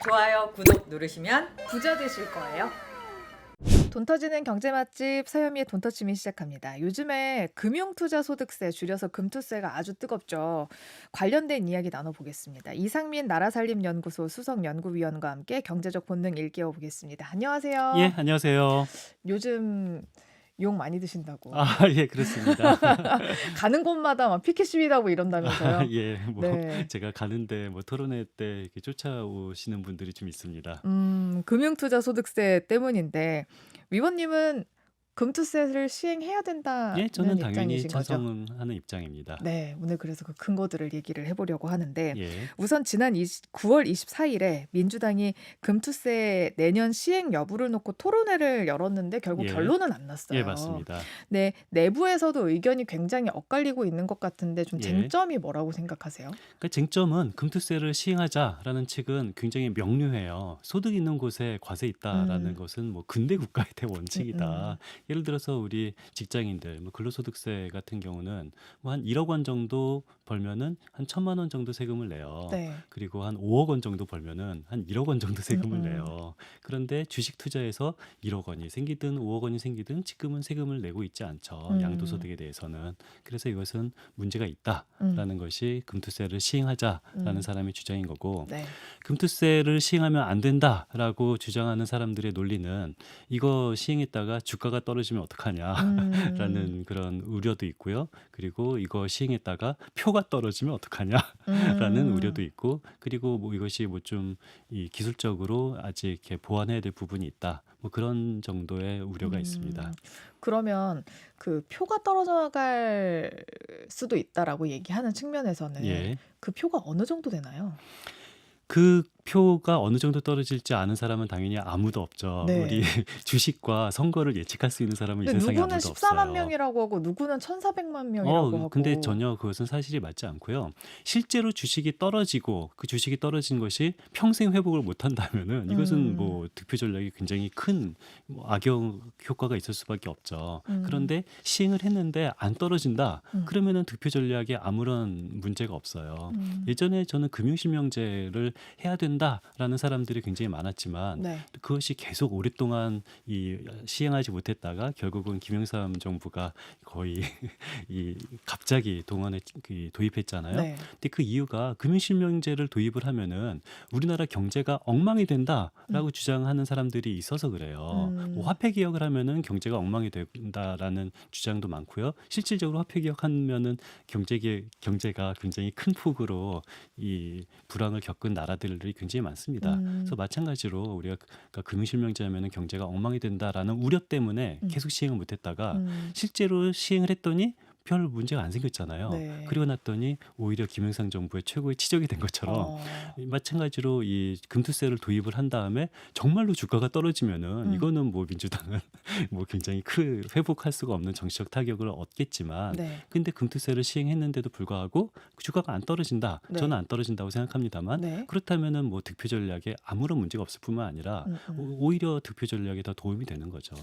좋아요, 구독 누르시면 부자 되실 거예요. 돈 터지는 경제 맛집 서현미의 돈터치미 시작합니다. 요즘에 금융투자소득세 줄여서 금투세가 아주 뜨겁죠. 관련된 이야기 나눠보겠습니다. 이상민 나라살림연구소 수석연구위원과 함께 경제적 본능 일깨워 보겠습니다. 안녕하세요. 예, 안녕하세요. 요즘 욕 많이 드신다고. 예, 그렇습니다. 가는 곳마다 막 피켓 시위하고 이런다면서요. 예, 네. 제가 가는데 토론회 때 이렇게 쫓아오시는 분들이 좀 있습니다. 금융투자소득세 때문인데 위원님은 금투세를 시행해야 된다는 예, 저는 당연히 입장이신 거죠? 찬성하는 입장입니다. 네, 오늘 그래서 그 근거들을 얘기를 해보려고 하는데 예, 우선 지난 9월 24일에 민주당이 금투세 내년 시행 여부를 놓고 토론회를 열었는데 결국 예, 결론은 안 났어요. 예, 맞습니다. 네, 내부에서도 의견이 굉장히 엇갈리고 있는 것 같은데 좀 예. 쟁점이 뭐라고 생각하세요? 그러니까 쟁점은 금투세를 시행하자라는 측은 굉장히 명료해요. 소득 있는 곳에 과세 있다라는 음, 것은 근대 국가의 음, 대원칙이다. 예를 들어서 우리 직장인들, 근로소득세 같은 경우는 한 1억 원 정도 벌면은 한 1,000만 원 정도 세금을 내요. 네, 그리고 한 5억 원 정도 벌면은 한 1억 원 정도 음, 세금을 음, 내요. 그런데 주식 투자에서 1억 원이 생기든 5억 원이 생기든 지금은 세금을 내고 있지 않죠. 음, 양도소득에 대해서는. 그래서 이것은 문제가 음, 있다라는 것이 금투세를 시행하자라는 음, 사람의 주장인 거고, 네, 금투세를 시행하면 안 된다라고 주장하는 사람들의 논리는 이거 시행했다가 주가가 떨어지면 어떡하냐라는 그런 우려도 있고요. 그리고 이거 시행했다가 표가 떨어지면 어떡하냐라는 우려도 음, 있고, 그리고 이것이 좀 이 기술적으로 아직 이렇게 보완해야 될 부분이 있다. 그런 정도의 우려가 있습니다. 그러면 그 표가 떨어져 갈 수도 있다라고 얘기하는 측면에서는 예. 그 표가 어느 정도 되나요? 그 표가 어느 정도 떨어질지 아는 사람은 당연히 아무도 없죠. 우리 네. 주식과 선거를 예측할 수 있는 사람은 이 근데 세상에 누구는 아무도 14만 없어요. 명이라고 하고 누구는 1,400만 명이라고 근데 하고. 전혀 그것은 사실이 맞지 않고요. 실제로 주식이 떨어지고 그 주식이 떨어진 것이 평생 회복을 못 한다면은 이것은 음, 득표 전략이 굉장히 큰 악영 효과가 있을 수밖에 없죠. 음, 그런데 시행을 했는데 안 떨어진다. 음, 그러면은 득표 전략에 아무런 문제가 없어요. 음, 예전에 저는 금융실명제를 해야 된다라는 사람들이 굉장히 많았지만 네. 그것이 계속 오랫동안 시행하지 못했다가 결국은 김영삼 정부가 거의 갑자기 도입했잖아요. 네. 근데 그 이유가 금융실명제를 도입을 하면은 우리나라 경제가 엉망이 된다라고 음, 주장하는 사람들이 있어서 그래요. 화폐 개혁을 하면은 경제가 엉망이 된다라는 주장도 많고요. 실질적으로 화폐 개혁하면은 경제가 굉장히 큰 폭으로 이 불황을 겪은 나라들이 굉장히 많습니다. 그래서 음, 마찬가지로 우리가 금융실명제 하면은 경제가 엉망이 된다라는 우려 때문에 음, 계속 시행을 못했다가 음, 실제로 시행을 했더니 별 문제가 안 생겼잖아요. 네. 그리고 났더니 오히려 김영삼 정부의 최고의 치적이 된 것처럼 어, 마찬가지로 이 금투세를 도입을 한 다음에 정말로 주가가 떨어지면은 음, 이거는 민주당은 굉장히 큰 회복할 수가 없는 정치적 타격을 얻겠지만 네. 근데 금투세를 시행했는데도 불구하고 주가가 안 떨어진다. 저는 네. 안 떨어진다고 생각합니다만 네. 그렇다면은 득표 전략에 아무런 문제가 없을 뿐만 아니라 음, 음. 오히려 득표 전략에 더 도움이 되는 거죠.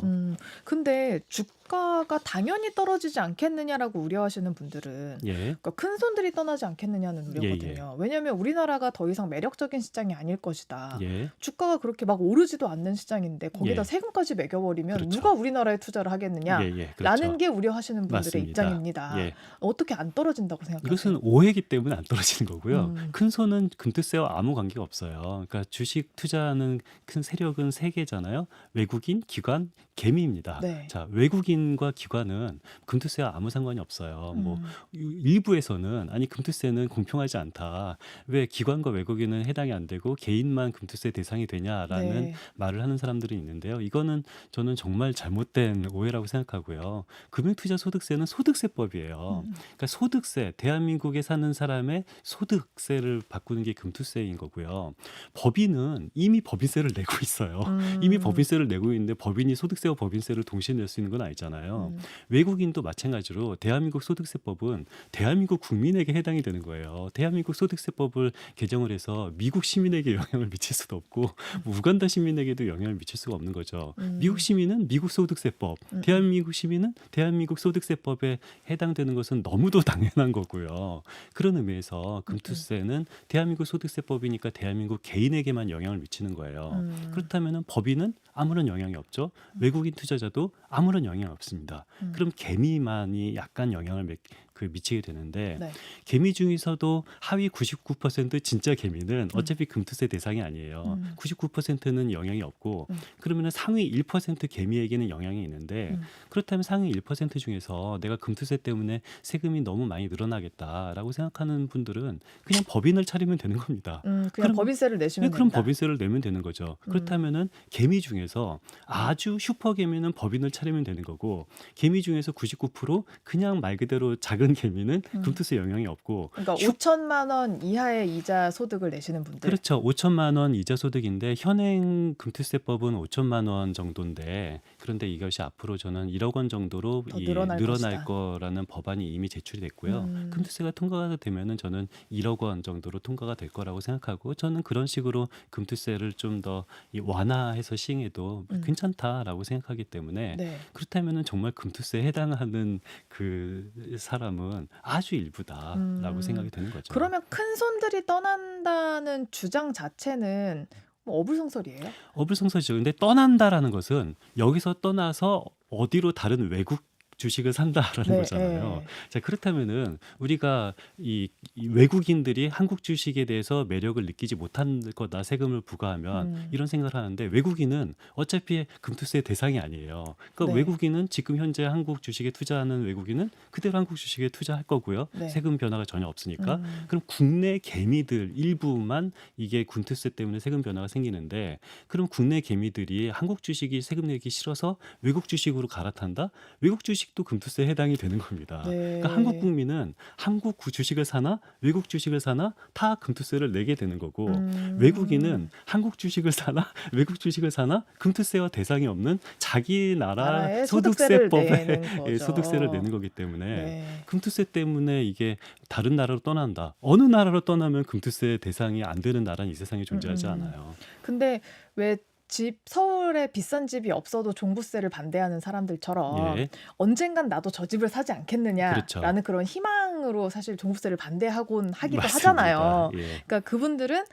근데 주가가 당연히 떨어지지 않겠느냐라고 우려하시는 분들은 예. 그러니까 큰 손들이 떠나지 않겠느냐는 예, 예. 우려거든요. 왜냐하면 우리나라가 더 이상 매력적인 시장이 아닐 것이다. 예. 주가가 그렇게 막 오르지도 않는 시장인데 거기다 예. 세금까지 매겨버리면 그렇죠. 누가 우리나라에 투자를 하겠느냐? 예, 예. 라는 그렇죠. 게 우려하시는 분들의 맞습니다. 입장입니다. 예. 어떻게 안 떨어진다고 생각하세요? 이것은 오해이기 때문에 안 떨어지는 거고요. 음, 큰 손은 금투세와 아무 관계가 없어요. 그러니까 주식 투자하는 큰 세력은 세 개잖아요. 외국인, 기관, 개미입니다. 네. 자, 외국인과 기관은 금투세와 아무 상관이 없어요. 음, 일부에서는 아니 금투세는 공평하지 않다. 왜 기관과 외국인은 해당이 안 되고 개인만 금투세 대상이 되냐라는 네. 말을 하는 사람들이 있는데요. 이거는 저는 정말 잘못된 오해라고 생각하고요. 금융투자소득세는 소득세법이에요. 음, 그러니까 소득세, 대한민국에 사는 사람의 소득세를 바꾸는 게 금투세인 거고요. 법인은 이미 법인세를 내고 있어요. 이미 음, 법인세를 내고 있는데 법인이 소득세와 법인세를 동시에 낼 수 있는 건 아니잖아요. 음, 외국인도 마찬가지로 대한민국 소득세법은 대한민국 국민에게 해당이 되는 거예요. 대한민국 소득세법을 개정을 해서 미국 시민에게 영향을 미칠 수도 없고 뭐 우간다 시민에게도 영향을 미칠 수가 없는 거죠. 미국 시민은 미국 소득세법, 대한민국 시민은 대한민국 소득세법에 해당되는 것은 너무도 당연한 거고요. 그런 의미에서 금투세는 대한민국 소득세법이니까 대한민국 개인에게만 영향을 미치는 거예요. 그렇다면 법인은 아무런 영향이 없죠. 외국인 투자자도 아무런 영향이 없습니다. 그럼 개미만이 약간 영향을 미치게 되는데 네. 개미 중에서도 하위 99% 진짜 개미는 어차피 금투세 대상이 아니에요. 99%는 영향이 없고 그러면 상위 1% 개미에게는 영향이 있는데 그렇다면 상위 1% 중에서 내가 금투세 때문에 세금이 너무 많이 늘어나겠다라고 생각하는 분들은 그냥 법인을 차리면 되는 겁니다. 그냥 그럼- 법인세를 내시면 그럼 된다. 법인세를 내면 되는 거죠. 그렇다면은 개미 중에서 아주 슈퍼 개미는 법인을 차리면 되는 거고 개미 중에서 99% 그냥 말 그대로 작은 개미는 금투세 영향이 없고 그러니까 슈- 5천만 원 이하의 이자 소득을 내시는 분들. 그렇죠. 5천만 원 이자 소득인데 현행 금투세법은 5천만 원 정도인데 그런데 이것이 앞으로 저는 1억 원 정도로 더 늘어날 것이다. 거라는 법안이 이미 제출이 됐고요. 금투세가 통과가 되면은 저는 1억 원 정도로 통과가 될 거라고 생각하고 저는 그런 식으로 금투세를 좀 더 완화해서 시행해도 괜찮다라고 생각하기 때문에 네. 그렇다면은 정말 금투세에 해당하는 그 사람은 아주 일부다라고 생각이 되는 거죠. 그러면 큰 손들이 떠난다는 주장 자체는 뭐 어불성설이에요? 어불성설이죠. 근데 떠난다라는 것은 여기서 떠나서 어디로 다른 외국 주식을 산다라는 네, 거잖아요. 네. 자, 그렇다면은 우리가 이 외국인들이 한국 주식에 대해서 매력을 느끼지 못한 거다 세금을 부과하면 이런 생각을 하는데 외국인은 어차피 금투세 대상이 아니에요. 그러니까 네. 외국인은 지금 현재 한국 주식에 투자하는 외국인은 그대로 한국 주식에 투자할 거고요. 네. 세금 변화가 전혀 없으니까. 그럼 국내 개미들 일부만 이게 군투세 때문에 세금 변화가 생기는데 그럼 국내 개미들이 한국 주식이 세금 내기 싫어서 외국 주식으로 갈아탄다? 외국 주식도 금투세에 해당이 되는 겁니다. 네. 그러니까 한국 국민은 한국 주식을 사나 외국 주식을 사나 다 금투세를 내게 되는 거고 외국인은 한국 주식을 사나 외국 주식을 사나 금투세와 대상이 없는 자기 나라 나라의 소득세를 소득세법에 내는 거죠. 소득세를 내는 거기 때문에 네. 금투세 때문에 이게 다른 나라로 떠난다. 어느 나라로 떠나면 금투세 대상이 안 되는 나라는 이 세상에 존재하지 않아요. 근데 왜 집 서울에 비싼 집이 없어도 종부세를 반대하는 사람들처럼 예. 언젠간 나도 저 집을 사지 않겠느냐라는 그렇죠. 그런 희망으로 사실 종부세를 반대하곤 하기도 맞습니다. 하잖아요. 예. 그러니까 그분들은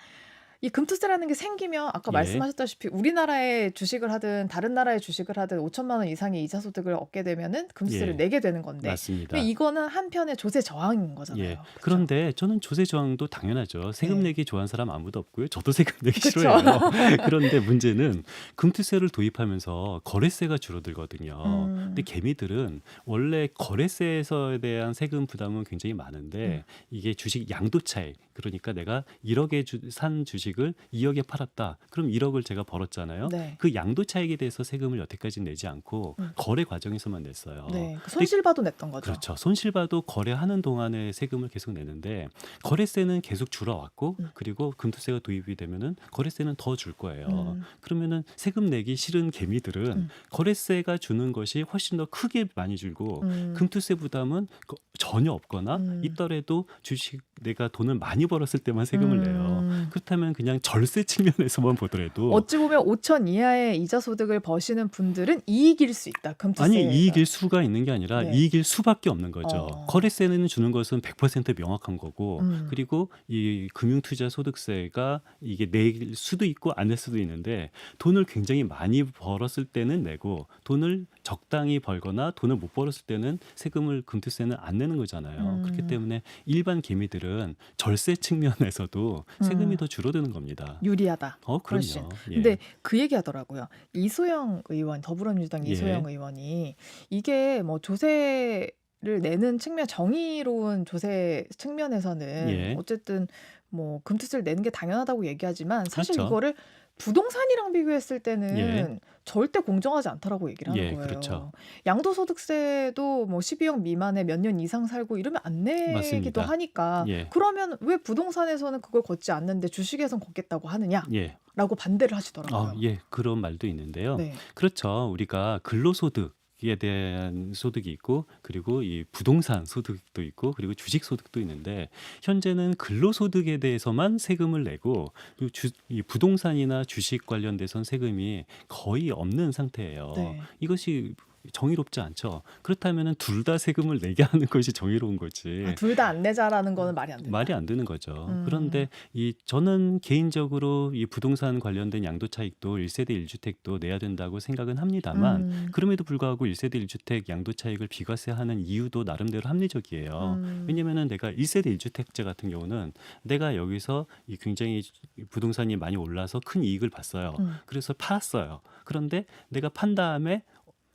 이 금투세라는 게 생기면 아까 예. 말씀하셨다시피 우리나라의 주식을 하든 다른 나라의 주식을 하든 5천만 원 이상의 이자 소득을 얻게 되면은 금투세를 예. 내게 되는 건데 맞습니다. 근데 이거는 한편의 조세 저항인 거잖아요. 예. 그죠? 그런데 저는 조세 저항도 당연하죠. 세금 네. 내기 좋아하는 사람 아무도 없고요. 저도 세금 내기 그쵸. 싫어해요. 그런데 문제는 금투세를 도입하면서 거래세가 줄어들거든요. 근데 개미들은 원래 거래세에 대한 세금 부담은 굉장히 많은데 이게 주식 양도 차익 그러니까 내가 1억에 산 주식을 2억에 팔았다. 그럼 1억을 제가 벌었잖아요. 네. 그 양도 차익에 대해서 세금을 여태까지 내지 않고 거래 과정에서만 냈어요. 네. 그 손실봐도 냈던 거죠. 그렇죠. 손실봐도 거래하는 동안에 세금을 계속 내는데 거래세는 계속 줄어왔고 그리고 금투세가 도입이 되면은 거래세는 더 줄 거예요. 그러면은 세금 내기 싫은 개미들은 거래세가 주는 것이 훨씬 더 크게 많이 줄고 금투세 부담은 전혀 없거나 있더라도 주식 내가 돈을 많이 벌었을 때만 세금을 내요. 그렇다면 그냥 절세 측면에서만 보더라도 어찌 보면 5천 이하의 이자 소득을 버시는 분들은 이익일 수 있다. 금투세. 아니 이익일 수가 있는 게 아니라 네. 이익일 수밖에 없는 거죠. 어. 거래세는 주는 것은 100% 명확한 거고 그리고 이 금융투자 소득세가 이게 낼 수도 있고 안 낼 수도 있는데 돈을 굉장히 많이 벌었을 때는 내고 돈을 적당히 벌거나 돈을 못 벌었을 때는 세금을 금투세는 안 내는 거잖아요. 그렇기 때문에 일반 개미들은 절세 측면에서도 세금이 더 줄어드는 겁니다. 유리하다. 그럼요. 훨씬. 예. 근데 그 얘기 하더라고요. 이소영 의원, 더불어민주당 예. 이소영 의원이 이게 뭐 조세를 내는 측면, 정의로운 조세 측면에서는 예. 어쨌든 뭐 금투세를 내는 게 당연하다고 얘기하지만 사실 그렇죠. 이거를 부동산이랑 비교했을 때는 예. 절대 공정하지 않다라고 얘기를 하는 예, 거예요. 그렇죠. 양도소득세도 뭐 12억 미만에 몇 년 이상 살고 이러면 안 내기도 맞습니다. 하니까 예. 그러면 왜 부동산에서는 그걸 걷지 않는데 주식에선 걷겠다고 하느냐라고 예. 반대를 하시더라고요. 예, 그런 말도 있는데요. 네. 그렇죠. 우리가 근로소득 주식에 대한 소득이 있고 그리고 이 부동산 소득도 있고 그리고 주식 소득도 있는데 현재는 근로소득에 대해서만 세금을 내고 그리고 이 부동산이나 주식 관련돼선 세금이 거의 없는 상태예요. 네. 이것이 정의롭지 않죠. 그렇다면 둘 다 세금을 내게 하는 것이 정의로운 거지. 둘 다 안 내자라는 거는 말이 안 된다. 말이 안 되는 거죠. 음. 그런데 저는 개인적으로 이 부동산 관련된 양도차익도 1세대 1주택도 내야 된다고 생각은 합니다만 그럼에도 불구하고 1세대 1주택 양도차익을 비과세하는 이유도 나름대로 합리적이에요. 왜냐면은 내가 1세대 1주택자 같은 경우는 내가 여기서 이 굉장히 부동산이 많이 올라서 큰 이익을 봤어요. 그래서 팔았어요. 그런데 내가 판 다음에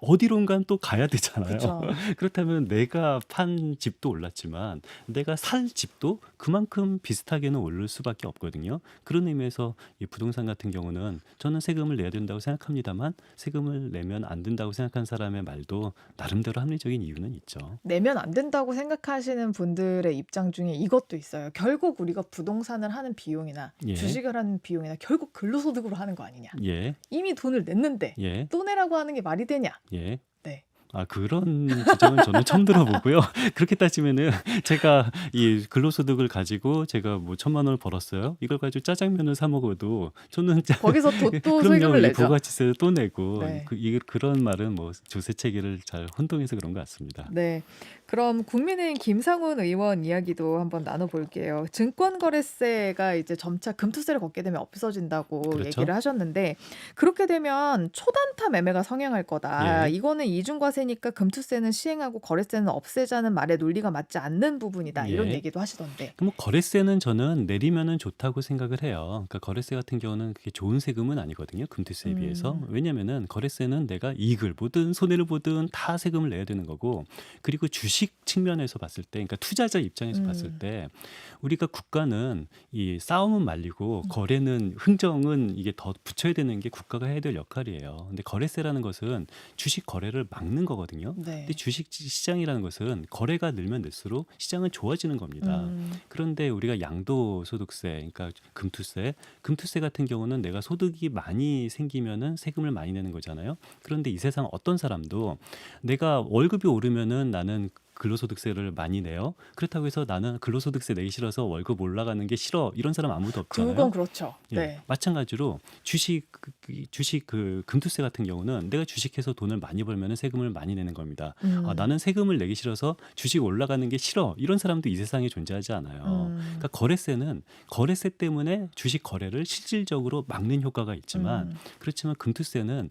어디론가 또 가야 되잖아요. 그쵸. 그렇다면 내가 판 집도 올랐지만 내가 살 집도 그만큼 비슷하게는 오를 수밖에 없거든요. 그런 의미에서 이 부동산 같은 경우는 저는 세금을 내야 된다고 생각합니다만 세금을 내면 안 된다고 생각하는 사람의 말도 나름대로 합리적인 이유는 있죠. 내면 안 된다고 생각하시는 분들의 입장 중에 이것도 있어요. 결국 우리가 부동산을 하는 비용이나 예. 주식을 하는 비용이나 결국 근로소득으로 하는 거 아니냐. 예, 이미 돈을 냈는데 예, 또 내라고 하는 게 말이 되냐. 예. 네. 그런 주장은 저는 처음 들어보고요. 그렇게 따지면은 제가 이 근로소득을 가지고 제가 뭐 1,000만 원을 벌었어요. 이걸 가지고 짜장면을 사 먹어도 저는 거기서 또 그럼요. 세금을 이 내죠. 부가치세를 또 내고 네. 그런 말은 뭐 조세 체계를 잘 혼동해서 그런 것 같습니다. 네. 그럼 국민의힘 김상훈 의원 이야기도 한번 나눠볼게요. 증권거래세가 이제 점차 금투세를 걷게 되면 없어진다고 그렇죠. 얘기를 하셨는데 그렇게 되면 초단타 매매가 성행할 거다. 예. 이거는 이중과세니까 금투세는 시행하고 거래세는 없애자는 말에 논리가 맞지 않는 부분이다. 이런 예. 얘기도 하시던데. 뭐 거래세는 저는 내리면은 좋다고 생각을 해요. 그러니까 거래세 같은 경우는 그게 좋은 세금은 아니거든요. 금투세에 비해서. 왜냐면은 거래세는 내가 이익을 보든 손해를 보든 다 세금을 내야 되는 거고 그리고 주식 측면에서 봤을 때 그러니까 투자자 입장에서 봤을 때 우리가 국가는 이 싸움은 말리고 거래는 흥정은 이게 더 붙여야 되는 게 국가가 해야 될 역할이에요. 근데 거래세라는 것은 주식 거래를 막는 거거든요. 네. 근데 주식 시장이라는 것은 거래가 늘면 늘수록 시장은 좋아지는 겁니다. 그런데 우리가 양도소득세, 그러니까 금투세 같은 경우는 내가 소득이 많이 생기면은 세금을 많이 내는 거잖아요. 그런데 이 세상 어떤 사람도 내가 월급이 오르면은 나는 근로소득세를 많이 내요. 그렇다고 해서 나는 근로소득세 내기 싫어서 월급 올라가는 게 싫어. 이런 사람 아무도 없잖아요. 그건 그렇죠. 예, 네. 마찬가지로 주식 금투세 같은 경우는 내가 주식해서 돈을 많이 벌면 세금을 많이 내는 겁니다. 나는 세금을 내기 싫어서 주식 올라가는 게 싫어. 이런 사람도 이 세상에 존재하지 않아요. 그러니까 거래세는 거래세 때문에 주식 거래를 실질적으로 막는 효과가 있지만 그렇지만 금투세는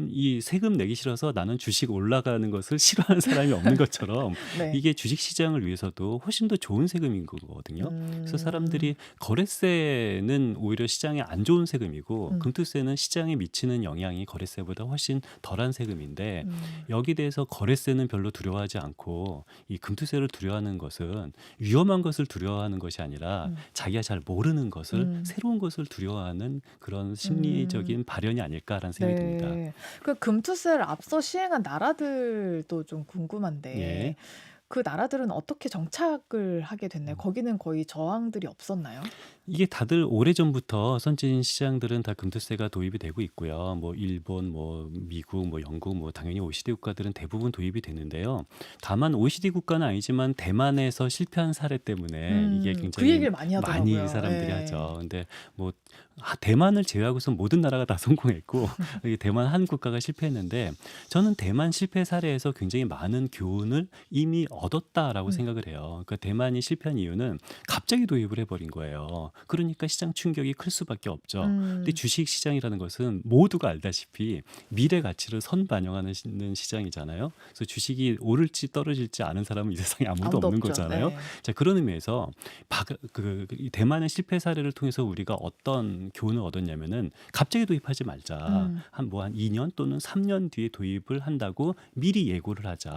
이 세금 내기 싫어서 나는 주식 올라가는 것을 싫어하는 사람이 없는 것처럼 네. 이게 주식 시장을 위해서도 훨씬 더 좋은 세금인 거거든요. 그래서 사람들이 거래세는 오히려 시장에 안 좋은 세금이고 금투세는 시장에 미치는 영향이 거래세보다 훨씬 덜한 세금인데 여기 대해서 거래세는 별로 두려워하지 않고 이 금투세를 두려워하는 것은 위험한 것을 두려워하는 것이 아니라 자기가 잘 모르는 것을 새로운 것을 두려워하는 그런 심리적인 발현이 아닐까라는 생각이 듭니다. 네. 그 금투세를 앞서 시행한 나라들도 좀 궁금한데 예. 그 나라들은 어떻게 정착을 하게 됐나요? 거기는 거의 저항들이 없었나요? 이게 다들 오래전부터 선진 시장들은 다 금투세가 도입이 되고 있고요. 뭐 일본, 뭐 미국, 뭐 영국, 뭐 당연히 OECD 국가들은 대부분 도입이 됐는데요. 다만 OECD 국가는 아니지만 대만에서 실패한 사례 때문에 이게 그 굉장히 얘기를 많이 하더라고요. 사람들이 네. 하죠. 근데 뭐 대만을 제외하고서 모든 나라가 다 성공했고 이 대만 한 국가가 실패했는데 저는 대만 실패 사례에서 굉장히 많은 교훈을 이미 얻었다라고 생각을 해요. 그러니까 대만이 실패한 이유는 갑자기 도입을 해버린 거예요. 그러니까 시장 충격이 클 수밖에 없죠. 근데 주식 시장이라는 것은 모두가 알다시피 미래 가치를 선반영하는 시장이잖아요. 그래서 주식이 오를지 떨어질지 아는 사람은 이 세상에 아무도 없는 없죠. 거잖아요. 네. 자, 그런 의미에서 이 대만의 실패 사례를 통해서 우리가 어떤 교훈을 얻었냐면은 갑자기 도입하지 말자. 한 2년 또는 3년 뒤에 도입을 한다고 미리 예고를 하자.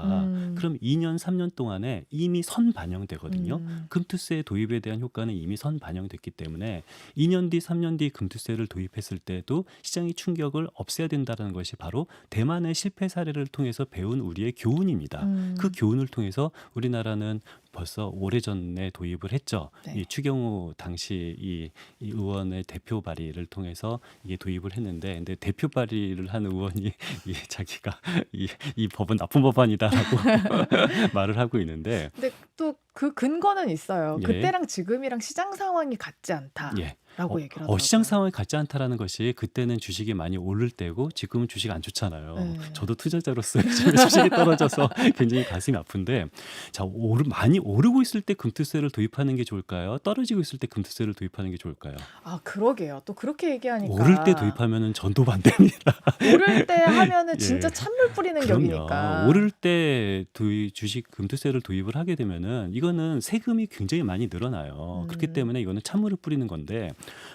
그럼 2년, 3년 동안에 이미 선반영되거든요. 금투세 도입에 대한 효과는 이미 선반영됐기 때문에 2년 뒤, 3년 뒤 금투세를 도입했을 때도 시장의 충격을 없애야 된다는 것이 바로 대만의 실패 사례를 통해서 배운 우리의 교훈입니다. 그 교훈을 통해서 우리나라는 벌써 오래전에 도입을 했죠. 네. 이 추경호 당시 이 의원의 대표 발의를 통해서 이게 도입을 했는데, 근데 대표 발의를 한 의원이 자기가 이 법은 나쁜 법안이다라고 말을 하고 있는데, 근데 또 그 근거는 있어요. 예. 그때랑 지금이랑 시장 상황이 같지 않다라고 예. 얘기를 하더라고요. 시장 상황이 같지 않다라는 것이, 그때는 주식이 많이 오를 때고 지금은 주식 안 좋잖아요. 네. 저도 투자자로서 요즘에 주식이 떨어져서 굉장히 가슴이 아픈데, 자, 많이 오르고 있을 때 금투세를 도입하는 게 좋을까요? 떨어지고 있을 때 금투세를 도입하는 게 좋을까요? 아, 그러게요. 또 그렇게 얘기하니까 오를 때 도입하면은 전도 반대입니다. 오를 때 하면은 예. 진짜 찬물 뿌리는 그럼요. 격이니까. 오를 때 주식 금투세를 도입을 하게 되면은 이거는 세금이 굉장히 많이 늘어나요. 그렇기 때문에 이거는 찬물을 뿌리는 건데,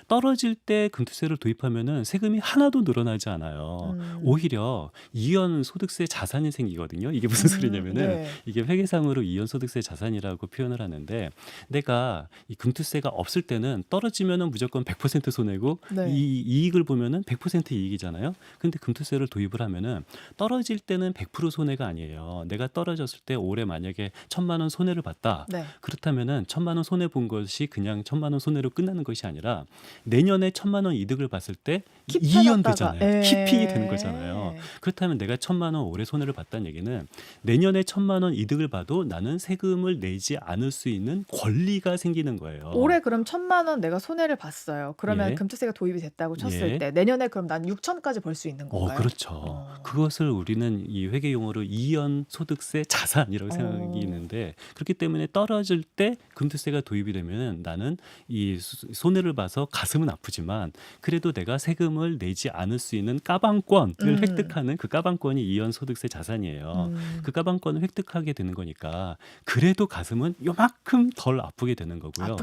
떨어질 때 금투세를 도입하면은 세금이 하나도 늘어나지 않아요. 오히려 이연 소득세 자산이 생기거든요. 이게 무슨 소리냐면은, 네. 이게 회계상으로 이연 소득세 자산이라고 표현을 하는데, 내가 이 금투세가 없을 때는 떨어지면은 무조건 100% 손해고, 네. 이 이익을 보면은 100% 이익이잖아요. 근데 금투세를 도입을 하면은 떨어질 때는 100% 손해가 아니에요. 내가 떨어졌을 때 올해 만약에 1,000만 원 손해를 봤다. 네. 그렇다면은 1,000만 원 손해 본 것이 그냥 1,000만 원 손해로 끝나는 것이 아니라, 내년에 1,000만 원 이득을 봤을 때 킵 이연 해놨다가. 되잖아요. 킵이 에. 되는 거잖아요. 그렇다면 내가 1,000만 원 올해 손해를 봤다는 얘기는, 내년에 1,000만 원 이득을 봐도 나는 세금을 내지 않을 수 있는 권리가 생기는 거예요. 올해 그럼 1,000만 원 내가 손해를 봤어요. 그러면 예. 금투세가 도입이 됐다고 쳤을 예. 때 내년에 그럼 난 6천까지 벌 수 있는 건가요? 그렇죠. 그것을 우리는 이 회계 용어로 이연 소득세 자산이라고 어. 생각하는데, 그렇기 때문에 떨어질 때 금투세가 도입이 되면 나는 이 손해를 봐서 가슴은 아프지만, 그래도 내가 세금을 내지 않을 수 있는 까방권을 획득하는, 그 까방권이 이연 소득세 자산이에요. 그 까방권을 획득하게 되는 거니까, 그래도 가슴은 요만큼 덜 아프게 되는 거고요.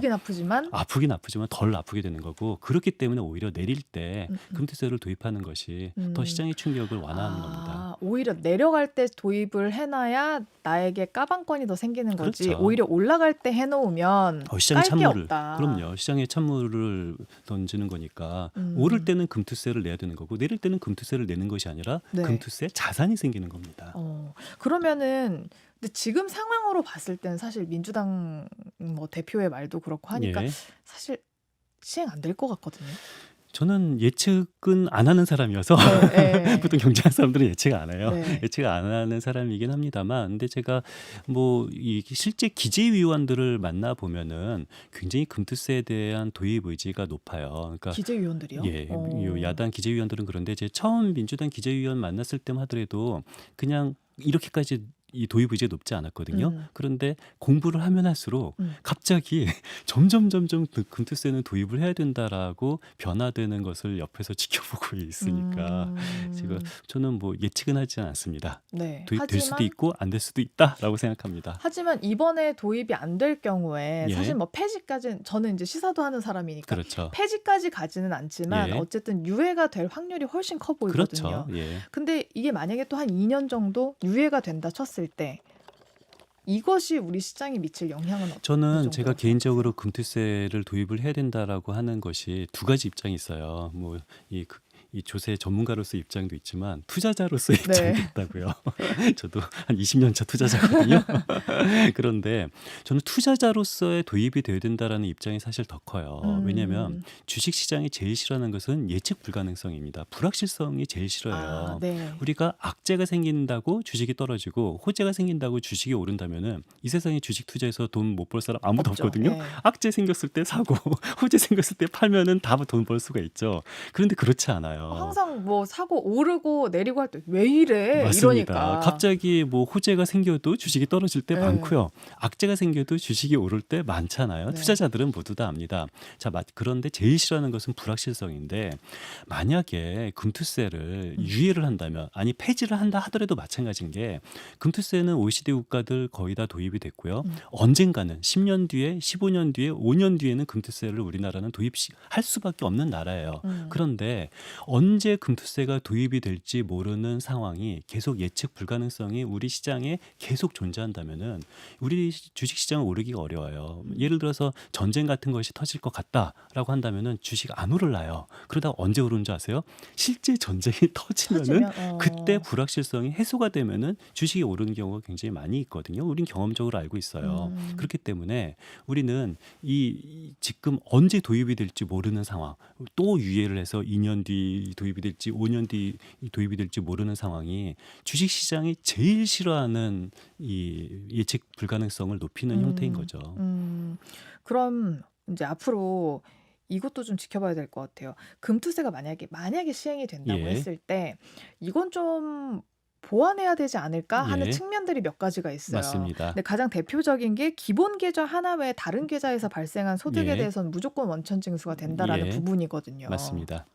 아프긴 아프지만 덜 아프게 되는 거고, 그렇기 때문에 오히려 내릴 때 금투세를 도입하는 것이 더 시장의 충격을 완화하는 겁니다. 오히려 내려갈 때 도입을 해놔야 나에게 까방권이 더 생기는 거지. 그렇죠. 오히려 올라갈 때 해놓으면 시장에 깔 게 찬물을, 없다. 그럼요. 시장에 찬물을 던지는 거니까, 오를 때는 금투세를 내야 되는 거고, 내릴 때는 금투세를 내는 것이 아니라 네. 금투세 자산이 생기는 겁니다. 그러면은 근데 지금 상황으로 봤을 때는 사실 민주당 뭐 대표의 말도 그렇고 하니까 예. 사실 시행 안 될 것 같거든요. 저는 예측은 안 하는 사람이어서 네. 보통 경제하는 사람들은 예측 안 해요. 네. 예측 안 하는 사람이긴 합니다만, 근데 제가 뭐 이 실제 기재위원들을 만나 보면은 굉장히 금투세에 대한 도입 의지가 높아요. 그러니까 기재위원들이요? 예, 요 야당 기재위원들은 그런데, 제 처음 민주당 기재위원 만났을 때만 하더라도 그냥 이렇게까지 이 도입 의지가 높지 않았거든요. 그런데 공부를 하면 할수록 갑자기 점점 금투세는 도입을 해야 된다라고 변화되는 것을 옆에서 지켜보고 있으니까, 지금 저는 뭐 예측은 하지 않습니다. 네. 도입될 수도 있고 안 될 수도 있다라고 생각합니다. 하지만 이번에 도입이 안 될 경우에 예. 사실 뭐 폐지까지, 저는 이제 시사도 하는 사람이니까 그렇죠. 폐지까지 가지는 않지만 예. 어쨌든 유예가 될 확률이 훨씬 커 보이거든요. 그렇죠. 예. 근데 이게 만약에 또 한 2년 정도 유예가 된다 쳤을 때 이것이 우리 시장에 미칠 영향은 어떤 저는 정도라고 제가 개인적으로 금투세를 도입을 해야 된다라고 하는 것이 두 가지 입장이 있어요. 뭐 이 조세 전문가로서 입장도 있지만 투자자로서 입장도 있다고요. 저도 한 20년 차 투자자거든요. 그런데 저는 투자자로서의 도입이 돼야 된다라는 입장이 사실 더 커요. 왜냐하면 주식시장이 제일 싫어하는 것은 예측 불가능성입니다. 불확실성이 제일 싫어요. 네. 우리가 악재가 생긴다고 주식이 떨어지고 호재가 생긴다고 주식이 오른다면은 이 세상에 주식 투자해서 돈 못 벌 사람 아무도 없죠. 없거든요. 네. 악재 생겼을 때 사고 호재 생겼을 때 팔면은 다 돈 벌 수가 있죠. 그런데 그렇지 않아요. 항상 뭐 사고 오르고 내리고 할 때 왜 이래? 맞습니다. 이러니까. 갑자기 뭐 호재가 생겨도 주식이 떨어질 때 네. 많고요. 악재가 생겨도 주식이 오를 때 많잖아요. 네. 투자자들은 모두 다 압니다. 자, 그런데 제일 싫어하는 것은 불확실성인데, 만약에 금투세를 유예를 한다면, 아니 폐지를 한다 하더라도 마찬가지인 게, 금투세는 OECD 국가들 거의 다 도입이 됐고요. 언젠가는 10년 뒤에, 15년 뒤에, 5년 뒤에는 금투세를 우리나라는 도입할 수밖에 없는 나라예요. 그런데 언제 금투세가 도입이 될지 모르는 상황이, 계속 예측 불가능성이 우리 시장에 계속 존재한다면은 우리 주식시장은 오르기가 어려워요. 예를 들어서 전쟁 같은 것이 터질 것 같다라고 한다면은 주식 안 오를라요. 그러다가 언제 오르는 줄 아세요? 실제 전쟁이 터지면은 그때 불확실성이 해소가 되면은 주식이 오르는 경우가 굉장히 많이 있거든요. 우린 경험적으로 알고 있어요. 음. 그렇기 때문에 우리는 지금 언제 도입이 될지 모르는 상황, 또 유예를 해서 2년 뒤 도입이 될지 5년 뒤 도입이 될지 모르는 상황이 주식 시장이 제일 싫어하는 이 예측 불가능성을 높이는 형태인 음. 거죠. 그럼 이제 앞으로 이것도 좀 지켜봐야 될 것 같아요. 금투세가 만약에 시행이 된다고 예. 했을 때 이건 좀 보완해야 되지 않을까 하는 예. 측면들이 몇 가지가 있어요. 맞습니다. 근데 가장 대표적인 게 기본 계좌 하나 외에 다른 계좌에서 발생한 소득에 예. 대해서는 무조건 원천 징수가 된다라는 예. 부분이거든요. 맞습니다.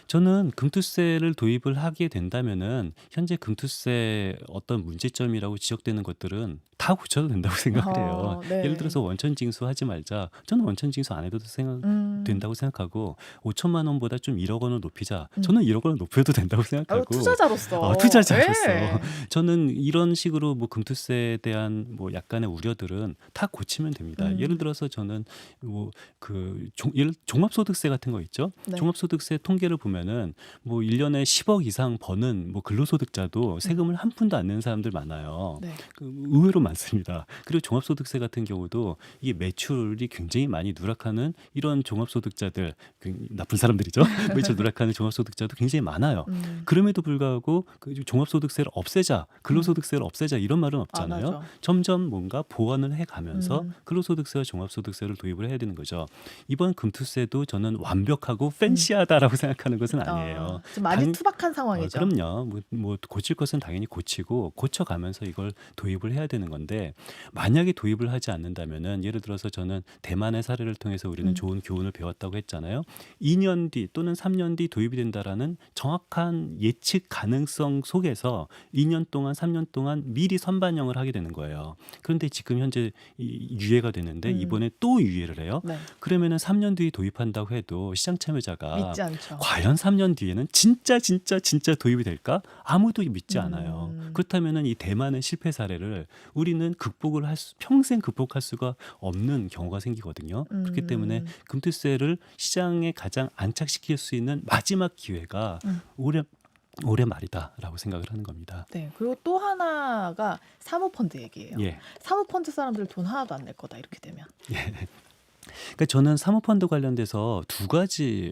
저는 금투세를 도입을 하게 된다면은 현재 금투세 어떤 문제점이라고 지적되는 것들은 다 고쳐도 된다고 생각을 해요. 예를 네. 들어서 원천 징수하지 말자. 저는 원천 징수 안 해도 된다고 생각하고 5천만 원보다 좀 1억 원을 높이자. 음. 저는 1억 원을 높여도 된다고 생각하고 투자자로서. 투자자로서 네. 저는 이런 식으로 뭐 금투세에 대한 뭐 약간의 우려들은 다 고치면 됩니다. 예를 들어서 저는 뭐 종합소득세 같은 거 있죠. 네. 종합소득세 통계를 보면은 뭐 1년에 10억 이상 버는 뭐 근로소득자도 세금을 한 푼도 안 낸 사람들 많아요. 네. 의외로 많습니다. 그리고 종합소득세 같은 경우도 이게 매출이 굉장히 많이 누락하는 이런 종합소득자들, 나쁜 사람들이죠. 매출 누락하는 종합소득자도 굉장히 많아요. 그럼에도 불구하고 그 종합소득세를 없애자, 근로소득세를 없애자 이런 말은 안 없잖아요. 하죠. 점점 뭔가 보완을 해가면서 음. 근로소득세와 종합소득세를 도입을 해야 되는 거죠. 이번 금투세도 저는 완벽하고 팬시하다라고 생각하는 것은 아니에요. 좀 아직 당- 투박한 상황이죠. 그럼요. 뭐 고칠 것은 당연히 고치고 고쳐가면서 이걸 도입을 해야 되는 건데 만약에 도입을 하지 않는다면은 예를 들어서 저는 대만의 사례를 통해서 우리는 좋은 교훈을 배웠다고 했잖아요. 2년 뒤 또는 3년 뒤 도입이 된다라는 정확한 예측 가능성 속에서 2년 동안 3년 동안 미리 선반영을 하게 되는 거예요. 그런데 지금 현재 유예가 되는데 이번에 또 유예를 해요. 네. 그러면은 3년 뒤에 도입한다고 해도 시장 참여자가 믿지 않죠. 과연 3년 뒤에는 진짜 도입이 될까? 아무도 믿지 않아요. 그렇다면은 이 대만의 실패 사례를 우리는 평생 극복할 수가 없는 경우가 생기거든요. 그렇기 때문에 금투세를 시장에 가장 안착시킬 수 있는 마지막 기회가 올해 말이다라고 생각을 하는 겁니다. 네. 그리고 또 하나가 사모펀드 얘기예요. 예. 사모펀드 사람들 돈 하나도 안 낼 거다 이렇게 되면. 그러니까 저는 사모펀드 관련돼서 두 가지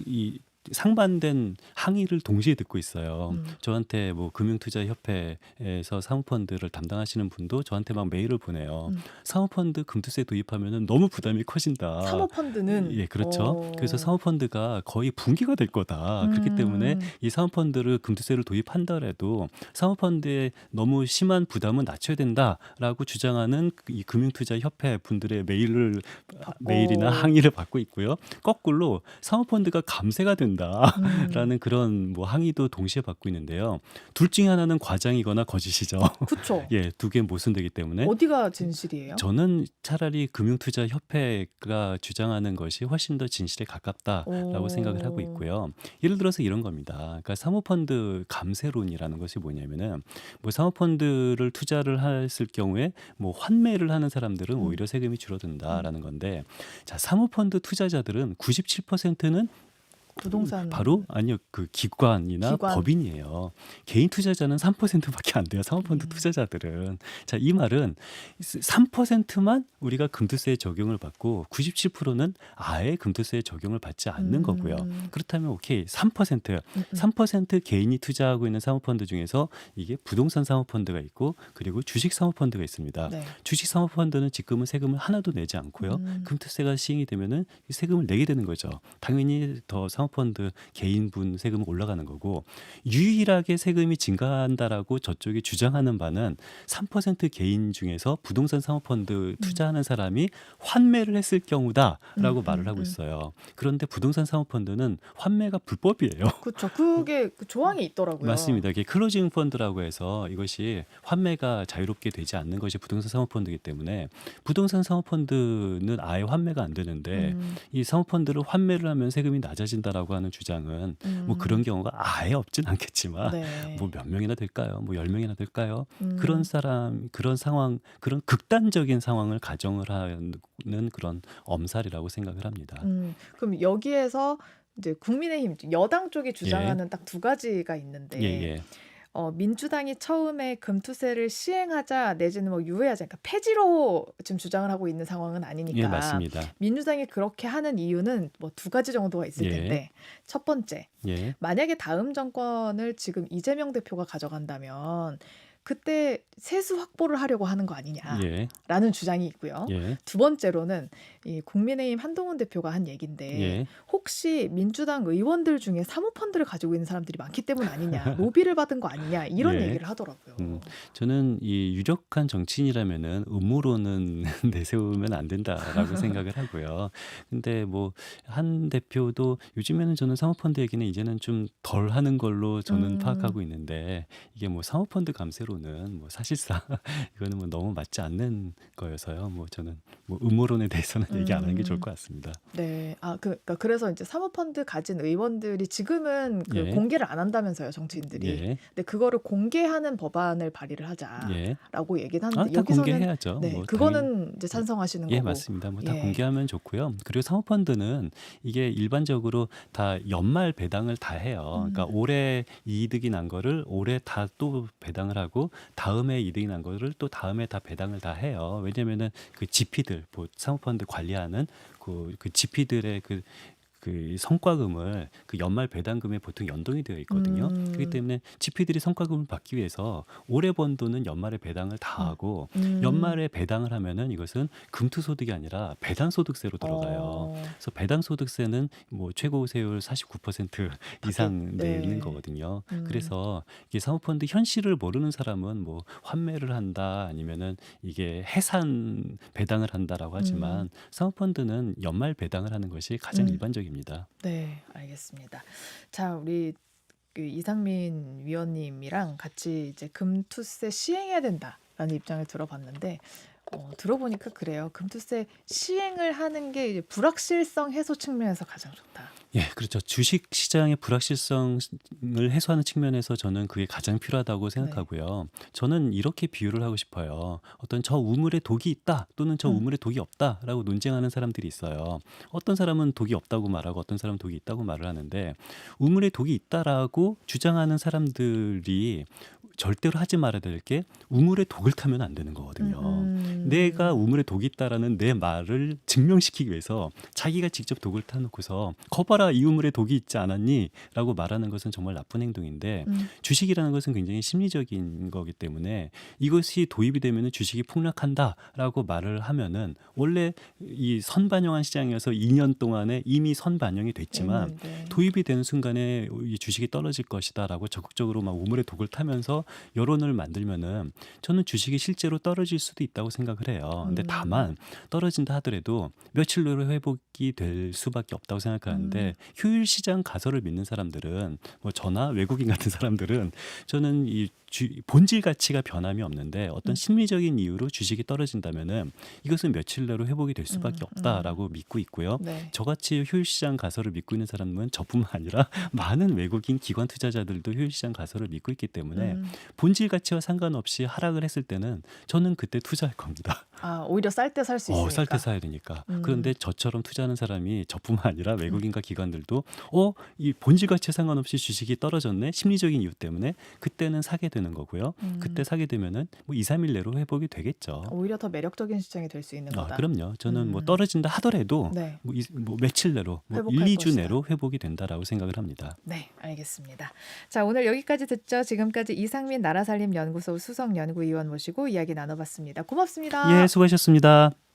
이 상반된 항의를 동시에 듣고 있어요. 저한테 뭐 금융투자협회에서 사모펀드를 담당하시는 분도 저한테 막 메일을 보내요. 사모펀드 금투세 도입하면은 너무 부담이 커진다. 사모펀드는 예, 그렇죠. 그래서 사모펀드가 거의 붕괴가 될 거다. 그렇기 때문에 이 사모펀드를 금투세를 도입한다라도 사모펀드에 너무 심한 부담은 낮춰야 된다라고 주장하는 이 금융투자협회 분들의 메일이나 항의를 받고 있고요. 거꾸로 사모펀드가 감세가 된다라는 그런 뭐 항의도 동시에 받고 있는데요. 둘 중에 하나는 과장이거나 거짓이죠. 그쵸. 예, 두 개 모순되기 때문에 어디가 진실이에요? 저는 차라리 금융투자협회가 주장하는 것이 훨씬 더 진실에 가깝다라고 생각을 하고 있고요. 예를 들어서 이런 겁니다. 그러니까 사모펀드 감세론이라는 것이 뭐냐면은 뭐 사모펀드를 투자를 했을 경우에 뭐 환매를 하는 사람들은 오히려 세금이 줄어든다라는 건데, 자, 사모펀드 투자자들은 97%는 부동산 바로 아니요, 그 기관이나 기관. 법인이에요. 개인 투자자는 3%밖에 안 돼요. 사모펀드 투자자들은. 자, 이 말은 3%만 우리가 금투세 적용을 받고 97%는 아예 금투세 적용을 받지 않는 거고요. 그렇다면 오케이, 3% 개인이 투자하고 있는 사모펀드 중에서 이게 부동산 사모펀드가 있고 그리고 주식 사모펀드가 있습니다. 네. 주식 사모펀드는 지금은 세금을 하나도 내지 않고요. 금투세가 시행이 되면은 이 세금을 내게 되는 거죠. 당연히 더 사모펀드 개인분 세금은 올라가는 거고, 유일하게 세금이 증가한다라고 저쪽이 주장하는 바는 3% 개인 중에서 부동산 사모펀드 투자하는 사람이 환매를 했을 경우다라고 말을 하고 있어요. 그런데 부동산 사모펀드는 환매가 불법이에요. 그렇죠. 그게 그 조항이 있더라고요. 맞습니다. 이게 클로징 펀드라고 해서 이것이 환매가 자유롭게 되지 않는 것이 부동산 사모펀드이기 때문에 부동산 사모펀드는 아예 환매가 안 되는데 이 사모펀드를 환매를 하면 세금이 낮아진다라고 하는 주장은 뭐 그런 경우가 아예 없진 않겠지만 네. 뭐 몇 명이나 될까요? 뭐 10명이나 될까요? 그런 상황, 그런 극단적인 상황을 가정을 하는 그런 엄살이라고 생각을 합니다. 그럼 여기에서 이제 국민의힘 여당 쪽이 주장하는 딱 두 가지가 있는데 예, 예. 민주당이 처음에 금투세를 시행하자 내지는 뭐 유예하자, 그러니까 폐지로 지금 주장을 하고 있는 상황은 예, 아니니까 맞습니다. 민주당이 그렇게 하는 이유는 뭐 두 가지 정도가 있을 예. 텐데 첫 번째, 예. 만약에 다음 정권을 지금 이재명 대표가 가져간다면 그때 세수 확보를 하려고 하는 거 아니냐라는 예. 주장이 있고요. 예. 두 번째로는 이 국민의힘 한동훈 대표가 한 얘긴데 예. 혹시 민주당 의원들 중에 사모펀드를 가지고 있는 사람들이 많기 때문 아니냐, 로비를 받은 거 아니냐 이런 예. 얘기를 하더라고요. 저는 이 유력한 정치인이라면은 음모론은 내세우면 안 된다라고 생각을 하고요. 근데 뭐 한 대표도 요즘에는 저는 사모펀드 얘기는 이제는 좀 덜 하는 걸로 저는 파악하고 있는데 이게 뭐 사모펀드 감세로는 뭐 사실상 이거는 뭐 너무 맞지 않는 거여서요. 뭐 저는 뭐 음모론에 대해서는 얘기 안 하는 게 좋을 것 같습니다. 네, 그러니까 그래서 이제 사모펀드 가진 의원들이 지금은 그 예. 공개를 안 한다면서요, 정치인들이. 예. 근데 그거를 공개하는 법안을 발의를 하자라고 예. 얘기는 하는데 다 여기서는 공개해야죠. 네, 뭐 당연히. 그거는 이제 찬성하시는 예, 거고. 맞습니다. 뭐 다 예. 공개하면 좋고요. 그리고 사모펀드는 이게 일반적으로 다 연말 배당을 다 해요. 그러니까 올해 이득이 난 거를 올해 다 또 배당을 하고 다음에 이득이 난 거를 또 다음에 다 배당을 다 해요. 왜냐면은 그 GP들, 뭐 사모펀드 관리하는 그 GP들의 그 성과금을 그 연말 배당금에 보통 연동이 되어 있거든요. 그렇기 때문에 GP들이 성과금을 받기 위해서 올해 번 돈은 연말에 배당을 다 하고 연말에 배당을 하면은 이것은 금투소득이 아니라 배당소득세로 들어가요. 그래서 배당소득세는 뭐 최고 세율 49% 이상 네. 내는 거거든요. 그래서 이게 사모펀드 현실을 모르는 사람은 뭐 환매를 한다 아니면은 이게 해산 배당을 한다라고 하지만 사모펀드는 연말 배당을 하는 것이 가장 일반적입니다. 네, 알겠습니다. 자, 우리 그 이상민 위원님이랑 같이 이제 금투세 시행해야 된다라는 입장을 들어봤는데 들어보니까 그래요. 금투세 시행을 하는 게 이제 불확실성 해소 측면에서 가장 좋다. 예, 그렇죠. 주식 시장의 불확실성을 해소하는 측면에서 저는 그게 가장 필요하다고 생각하고요. 저는 이렇게 비유를 하고 싶어요. 어떤 저 우물에 독이 있다 또는 저 우물에 독이 없다라고 논쟁하는 사람들이 있어요. 어떤 사람은 독이 없다고 말하고 어떤 사람은 독이 있다고 말을 하는데 우물에 독이 있다라고 주장하는 사람들이 절대로 하지 말아야 될 게 우물에 독을 타면 안 되는 거거든요. 내가 우물에 독이 있다라는 내 말을 증명시키기 위해서 자기가 직접 독을 타놓고서 거봐라 이 우물에 독이 있지 않았니? 라고 말하는 것은 정말 나쁜 행동인데 주식이라는 것은 굉장히 심리적인 거기 때문에 이것이 도입이 되면 주식이 폭락한다라고 말을 하면은 원래 이 선반영한 시장이어서 2년 동안에 이미 선반영이 됐지만 도입이 되는 순간에 이 주식이 떨어질 것이다라고 적극적으로 막 우물에 독을 타면서 여론을 만들면은 저는 주식이 실제로 떨어질 수도 있다고 생각을 해요. 근데 다만 떨어진다 하더라도 며칠 내로 회복이 될 수밖에 없다고 생각하는데 효율 시장 가설을 믿는 사람들은 뭐 저나 외국인 같은 사람들은 저는 이 본질 가치가 변함이 없는데 어떤 심리적인 이유로 주식이 떨어진다면은 이것은 며칠 내로 회복이 될 수밖에 없다라고 믿고 있고요. 네. 저같이 효율시장 가설을 믿고 있는 사람은 저뿐만 아니라 많은 외국인 기관 투자자들도 효율시장 가설을 믿고 있기 때문에 본질 가치와 상관없이 하락을 했을 때는 저는 그때 투자할 겁니다. 오히려 쌀 때 살 수 있으니까. 쌀 때 사야 되니까. 그런데 저처럼 투자하는 사람이 저뿐만 아니라 외국인과 기관들도 이 본질 가치와 상관없이 주식이 떨어졌네. 심리적인 이유 때문에 그때는 사게 되는 거고요. 그때 사게 되면은 뭐 2, 3일 내로 회복이 되겠죠. 오히려 더 매력적인 시장이 될 수 있는 거다. 그럼요. 저는 뭐 떨어진다 하더라도 네. 뭐 며칠 내로 뭐 1, 회복할 2주 것이다. 내로 회복이 된다라고 생각을 합니다. 네, 알겠습니다. 자, 오늘 여기까지 듣죠. 지금까지 이상민 나라살림연구소 수석연구위원 모시고 이야기 나눠봤습니다. 고맙습니다. 예, 수고하셨습니다.